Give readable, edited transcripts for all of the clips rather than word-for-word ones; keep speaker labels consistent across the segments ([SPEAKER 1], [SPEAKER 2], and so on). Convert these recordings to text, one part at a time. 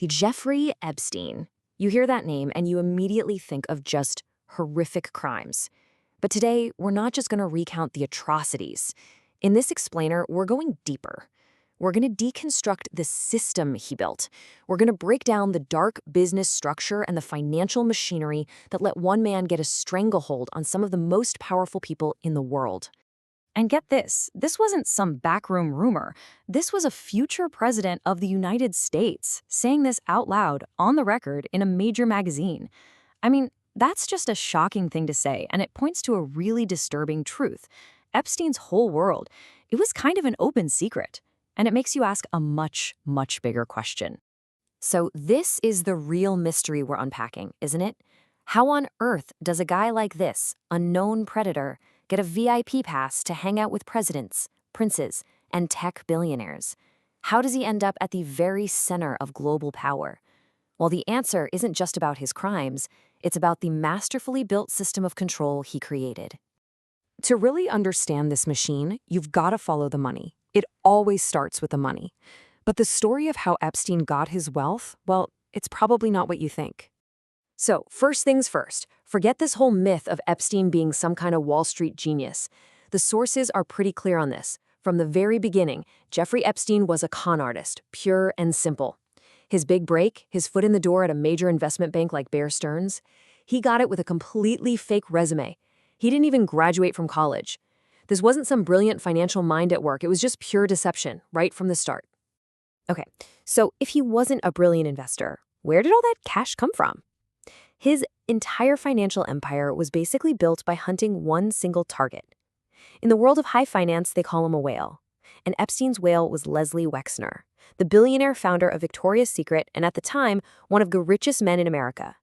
[SPEAKER 1] Jeffrey Epstein. You hear that name and you immediately think of just horrific crimes. But today, we're not just going to recount the atrocities. In this explainer, we're going deeper. We're going to deconstruct the system he built. We're going to break down the dark business structure and the financial machinery that let one man get a stranglehold on some of the most powerful people in the world. And get this wasn't some backroom rumor. This was a future president of the United States saying this out loud on the record in a major magazine. I mean, that's just a shocking thing to say, and it points to a really disturbing truth. Epstein's whole world, it was kind of an open secret. And it makes you ask a much, much bigger question. So this is the real mystery we're unpacking, isn't it? How on earth does a guy like this, a known predator, get a VIP pass to hang out with presidents, princes, and tech billionaires? How does he end up at the very center of global power? Well, the answer isn't just about his crimes, it's about the masterfully built system of control he created. To really understand this machine, you've got to follow the money. It always starts with the money. But the story of how Epstein got his wealth, well, it's probably not what you think. So, first things first, forget this whole myth of Epstein being some kind of Wall Street genius. The sources are pretty clear on this. From the very beginning, Jeffrey Epstein was a con artist, pure and simple. His big break, his foot in the door at a major investment bank like Bear Stearns, he got it with a completely fake resume. He didn't even graduate from college. This wasn't some brilliant financial mind at work. It was just pure deception, right from the start. Okay, so if he wasn't a brilliant investor, where did all that cash come from? His entire financial empire was basically built by hunting one single target. In the world of high finance, they call him a whale. And Epstein's whale was Leslie Wexner, the billionaire founder of Victoria's Secret and at the time, one of the richest men in America.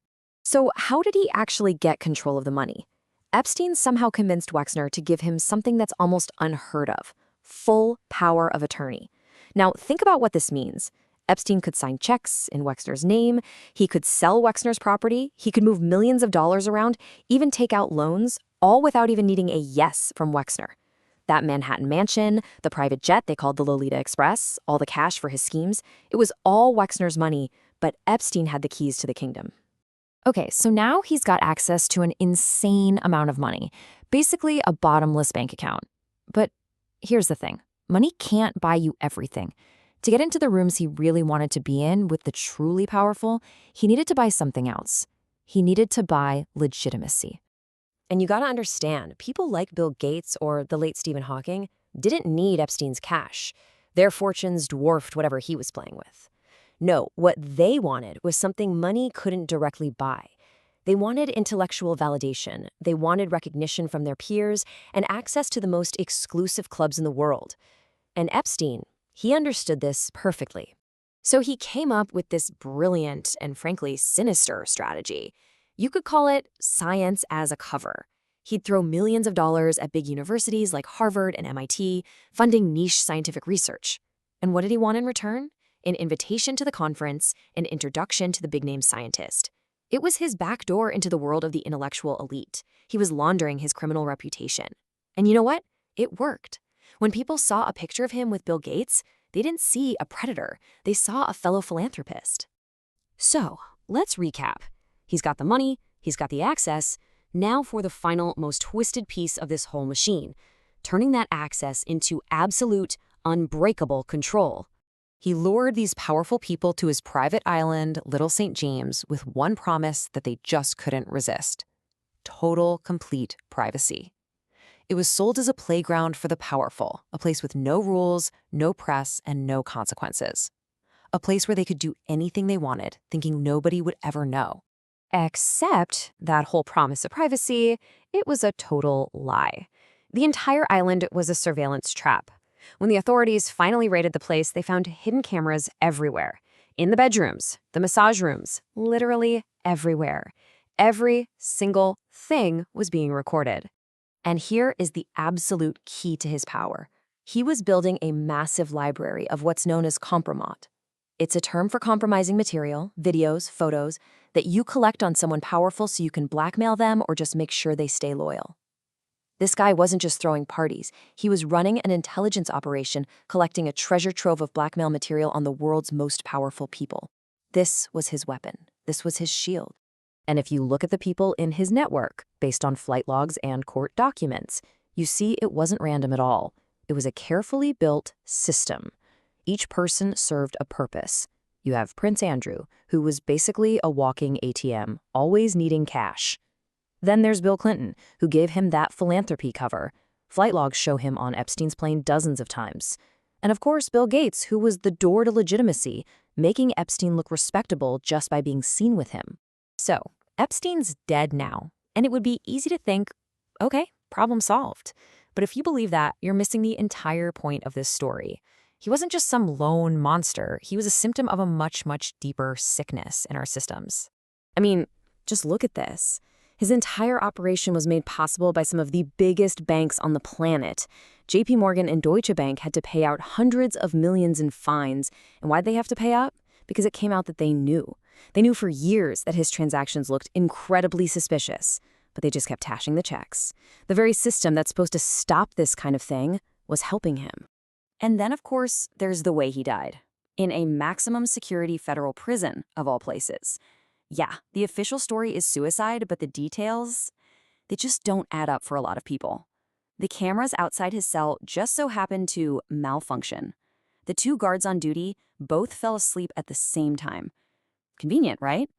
[SPEAKER 1] So how did he actually get control of the money? Epstein somehow convinced Wexner to give him something that's almost unheard of: full power of attorney. Now, think about what this means. Epstein could sign checks in Wexner's name, he could sell Wexner's property, he could move millions of dollars around, even take out loans, all without even needing a yes from Wexner. That Manhattan mansion, the private jet they called the Lolita Express, all the cash for his schemes, it was all Wexner's money, but Epstein had the keys to the kingdom. Okay, so now he's got access to an insane amount of money, basically a bottomless bank account. But here's the thing, money can't buy you everything. To get into the rooms he really wanted to be in with the truly powerful, he needed to buy something else. He needed to buy legitimacy. And you gotta understand, people like Bill Gates or the late Stephen Hawking didn't need Epstein's cash. Their fortunes dwarfed whatever he was playing with. No, what they wanted was something money couldn't directly buy. They wanted intellectual validation, they wanted recognition from their peers, and access to the most exclusive clubs in the world. And Epstein, he understood this perfectly. So he came up with this brilliant and frankly sinister strategy. You could call it science as a cover. He'd throw millions of dollars at big universities like Harvard and MIT, funding niche scientific research. And what did he want in return? An invitation to the conference, an introduction to the big-name scientist. It was his back door into the world of the intellectual elite. He was laundering his criminal reputation. And you know what? It worked. When people saw a picture of him with Bill Gates, they didn't see a predator. They saw a fellow philanthropist. So, let's recap. He's got the money, he's got the access. Now for the final, most twisted piece of this whole machine, turning that access into absolute, unbreakable control. He lured these powerful people to his private island, Little St. James, with one promise that they just couldn't resist: total, complete privacy. It was sold as a playground for the powerful, a place with no rules, no press, and no consequences. A place where they could do anything they wanted, thinking nobody would ever know. Except that whole promise of privacy, it was a total lie. The entire island was a surveillance trap. When the authorities finally raided the place, they found hidden cameras everywhere. In the bedrooms, the massage rooms, literally everywhere. Every single thing was being recorded. And here is the absolute key to his power. He was building a massive library of what's known as compromat. It's a term for compromising material, videos, photos, that you collect on someone powerful so you can blackmail them or just make sure they stay loyal. This guy wasn't just throwing parties. He was running an intelligence operation, collecting a treasure trove of blackmail material on the world's most powerful people. This was his weapon. This was his shield. And if you look at the people in his network, based on flight logs and court documents, you see it wasn't random at all. It was a carefully built system. Each person served a purpose. You have Prince Andrew, who was basically a walking ATM, always needing cash. Then there's Bill Clinton, who gave him that philanthropy cover. Flight logs show him on Epstein's plane dozens of times. And of course, Bill Gates, who was the door to legitimacy, making Epstein look respectable just by being seen with him. So, Epstein's dead now, and it would be easy to think, okay, problem solved. But if you believe that, you're missing the entire point of this story. He wasn't just some lone monster. He was a symptom of a much, much deeper sickness in our systems. I mean, just look at this. His entire operation was made possible by some of the biggest banks on the planet. JP Morgan and Deutsche Bank had to pay out hundreds of millions in fines. And why'd they have to pay out? Because it came out that they knew. They knew for years that his transactions looked incredibly suspicious, but they just kept cashing the checks. The very system that's supposed to stop this kind of thing was helping him. And then, of course, there's the way he died. In a maximum security federal prison, of all places. Yeah, the official story is suicide, but the details, they just don't add up for a lot of people. The cameras outside his cell just so happened to malfunction. The two guards on duty both fell asleep at the same time. Convenient, right?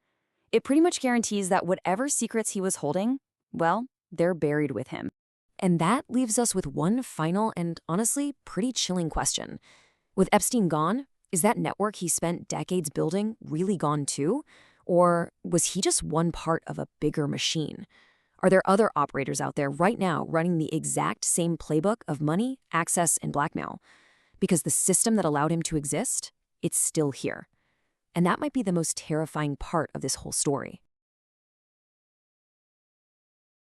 [SPEAKER 1] It pretty much guarantees that whatever secrets he was holding, well, they're buried with him. And that leaves us with one final and honestly pretty chilling question. With Epstein gone, is that network he spent decades building really gone too? Or was he just one part of a bigger machine? Are there other operators out there right now running the exact same playbook of money, access, and blackmail? Because the system that allowed him to exist, it's still here. And that might be the most terrifying part of this whole story.